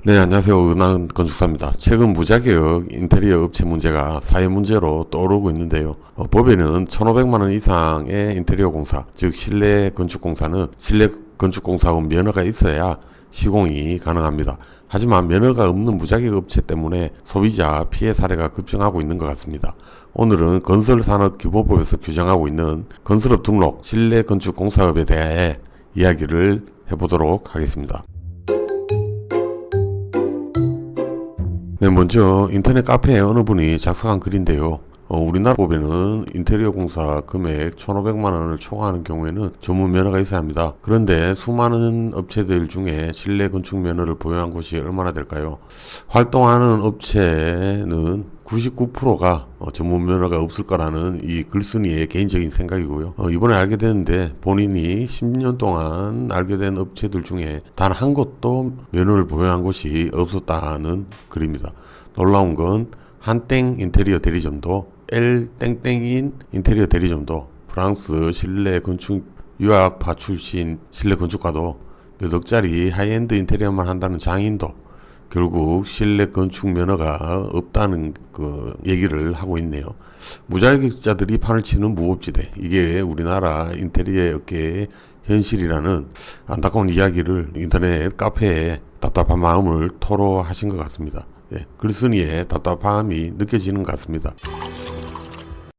네, 안녕하세요. 은한 건축사입니다. 최근 무자격 인테리어 업체 문제가 사회 문제로 떠오르고 있는데요. 법에는 1,500만 원 이상의 인테리어 공사, 즉 실내 건축 공사는 실내 건축 공사원 면허가 있어야 시공이 가능합니다. 하지만 면허가 없는 무자격 업체 때문에 소비자 피해 사례가 급증하고 있는 것 같습니다. 오늘은 건설산업기본법에서 규정하고 있는 건설업 등록 실내 건축 공사업에 대해 이야기를 해보도록 하겠습니다. 네, 먼저 인터넷 카페에 어느 분이 작성한 글인데요. 우리나라 법에는 인테리어 공사 금액 1,500만 원을 초과하는 경우에는 전문 면허가 있어야 합니다. 그런데 수많은 업체들 중에 실내 건축 면허를 보유한 곳이 얼마나 될까요? 활동하는 업체는 99%가 전문 면허가 없을 거라는 이 글쓴이의 개인적인 생각이고요. 이번에 알게 됐는데 본인이 10년 동안 알게 된 업체들 중에 단 한 곳도 면허를 보유한 곳이 없었다는 글입니다. 놀라운 건 한땡 인테리어 대리점도 L 땡땡인 인테리어 대리점도 프랑스 실내 건축 유학파 출신 실내 건축가도 몇 억짜리 하이엔드 인테리어만 한다는 장인도 결국 실내 건축 면허가 없다는 그 얘기를 하고 있네요. 무자격자들이 판을 치는 무법지대, 이게 우리나라 인테리어 업계의 현실이라는 안타까운 이야기를 인터넷 카페에 답답한 마음을 토로하신 것 같습니다. 글쓴이의 답답함이 느껴지는 것 같습니다.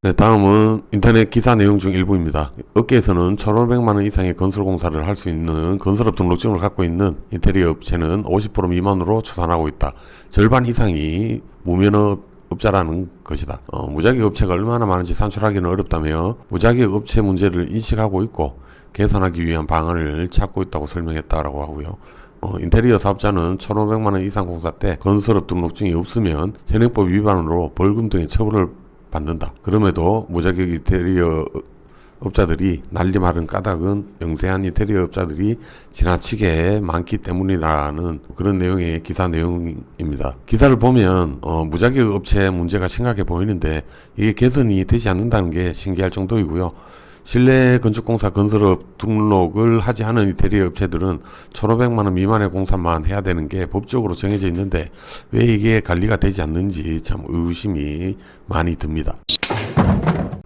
네, 다음은 인터넷 기사 내용 중 일부입니다. 업계에서는 1,500만원 이상의 건설공사를 할 수 있는 건설업 등록증을 갖고 있는 인테리어 업체는 50% 미만으로 추산하고 있다. 절반 이상이 무면허업자라는 것이다. 무자격 업체가 얼마나 많은지 산출하기는 어렵다며 무자격 업체 문제를 인식하고 있고 개선하기 위한 방안을 찾고 있다고 설명했다라고 하고요. 인테리어 사업자는 1,500만원 이상 공사 때 건설업 등록증이 없으면 현행법 위반으로 벌금 등의 처벌을 받는다. 그럼에도 무자격 인테리어 업자들이 날리 마른 까닭은 영세한 인테리어 업자들이 지나치게 많기 때문이라는 그런 내용의 기사 내용입니다. 기사를 보면 무자격 업체 문제가 심각해 보이는데 이게 개선이 되지 않는다는 게 신기할 정도이고요. 실내 건축공사 건설업 등록을 하지 않은 인테리어 업체들은 1,500만원 미만의 공사만 해야 되는 게 법적으로 정해져 있는데 왜 이게 관리가 되지 않는지 참 의심이 많이 듭니다.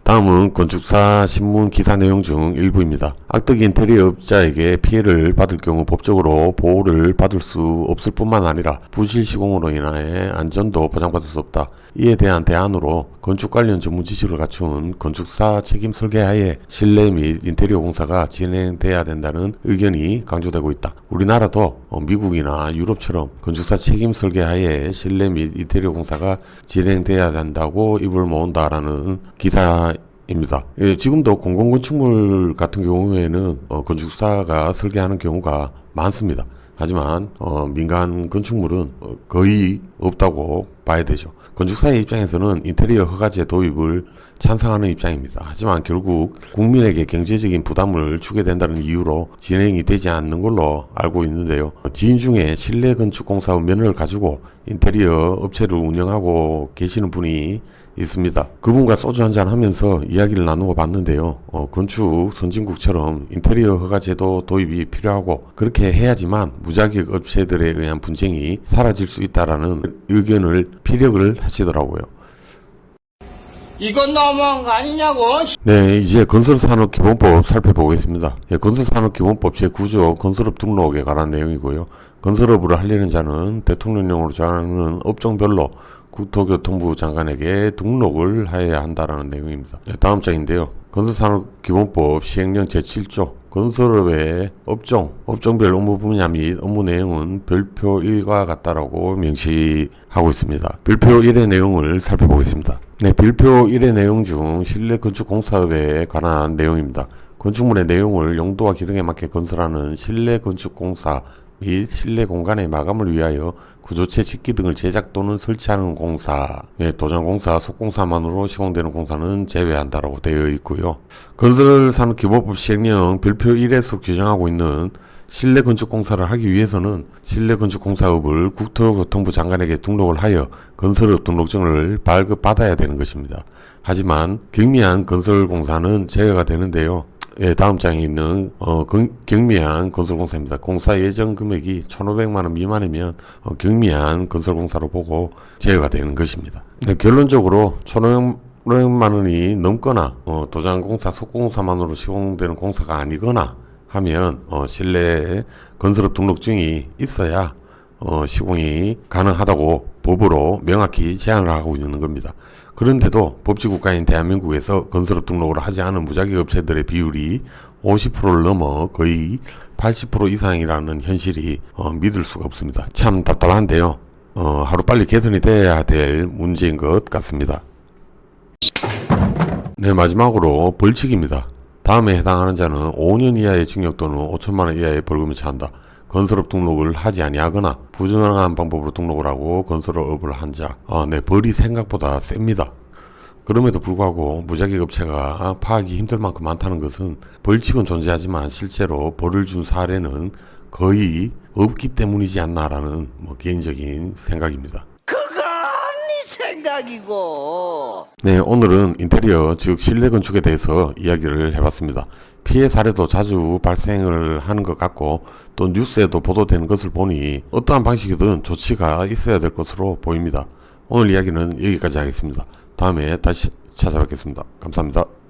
다음은 건축사 신문 기사 내용 중 일부입니다. 악덕 인테리어 업자에게 피해를 받을 경우 법적으로 보호를 받을 수 없을 뿐만 아니라 부실 시공으로 인하여 안전도 보장받을 수 없다. 이에 대한 대안으로 건축 관련 전문 지식을 갖춘 건축사 책임 설계하에 실내 및 인테리어 공사가 진행돼야 된다는 의견이 강조되고 있다. 우리나라도 미국이나 유럽처럼 건축사 책임 설계하에 실내 및 인테리어 공사가 진행돼야 된다고 입을 모은다라는 기사입니다. 지금도 공공건축물 같은 경우에는 건축사가 설계하는 경우가 많습니다. 하지만 민간 건축물은 거의 없다고 봐야 되죠. 건축사의 입장에서는 인테리어 허가제 도입을 찬성하는 입장입니다. 하지만 결국 국민에게 경제적인 부담을 주게 된다는 이유로 진행이 되지 않는 걸로 알고 있는데요. 지인 중에 실내 건축공사업 면허를 가지고 인테리어 업체를 운영하고 계시는 분이 있습니다. 그분과 소주 한잔 하면서 이야기를 나누어 봤는데요. 건축 선진국처럼 인테리어 허가제도 도입이 필요하고 그렇게 해야지만 무자격 업체들에 의한 분쟁이 사라질 수 있다라는 의견을 피력을 하시더라고요. 이건 너무한 거 아니냐고. 네, 이제 건설산업기본법 살펴보겠습니다. 건설산업기본법 제9조 건설업 등록에 관한 내용이고요. 건설업을 하려는 자는 대통령령으로 정하는 업종별로 국토교통부 장관에게 등록을 해야 한다라는 내용입니다. 다음 장인데요. 건설산업기본법 시행령 제7조 건설업의 업종별 업무 분야 및 업무 내용은 별표 1과 같다라고 명시하고 있습니다. 별표 1의 내용을 살펴보겠습니다. 네, 별표 1의 내용 중 실내 건축 공사업에 관한 내용입니다. 건축물의 내용을 용도와 기능에 맞게 건설하는 실내 건축 공사 및 실내 공간의 마감을 위하여 구조체 짓기 등을 제작 또는 설치하는 공사, 도장공사, 속공사만으로 시공되는 공사는 제외한다라고 되어 있고요. 건설산업기본법 시행령 별표 1에서 규정하고 있는 실내 건축 공사를 하기 위해서는 실내 건축 공사업을 국토교통부 장관에게 등록을 하여 건설업 등록증을 발급받아야 되는 것입니다. 하지만 경미한 건설 공사는 제외가 되는데요. 예, 다음 장에 있는 경미한 건설공사입니다. 공사 예정 금액이 1,500만 원 미만이면 경미한 건설공사로 보고 제외가 되는 것입니다. 네, 결론적으로 1,500만 원이 넘거나 도장공사, 석공사만으로 시공되는 공사가 아니거나 하면 실내에 건설업 등록증이 있어야 시공이 가능하다고 법으로 명확히 제한을 하고 있는 겁니다. 그런데도 법치국가인 대한민국에서 건설업 등록을 하지 않은 무자격 업체들의 비율이 50%를 넘어 거의 80% 이상이라는 현실이 믿을 수가 없습니다. 참 답답한데요. 하루빨리 개선이 돼야 될 문제인 것 같습니다. 네, 마지막으로 벌칙입니다. 다음에 해당하는 자는 5년 이하의 징역 또는 5천만 원 이하의 벌금을 처한다. 건설업 등록을 하지 아니하거나 부정한 방법으로 등록을 하고 건설업을 한 자. 네, 벌이 생각보다 셉니다. 그럼에도 불구하고 무자격 업체가 파악이 힘들 만큼 많다는 것은 벌칙은 존재하지만 실제로 벌을 준 사례는 거의 없기 때문이지 않나라는 개인적인 생각입니다. 생각이고. 네, 오늘은 인테리어 즉 실내 건축에 대해서 이야기를 해봤습니다. 피해 사례도 자주 발생을 하는 것 같고 또 뉴스에도 보도되는 것을 보니 어떠한 방식이든 조치가 있어야 될 것으로 보입니다. 오늘 이야기는 여기까지 하겠습니다. 다음에 다시 찾아뵙겠습니다. 감사합니다.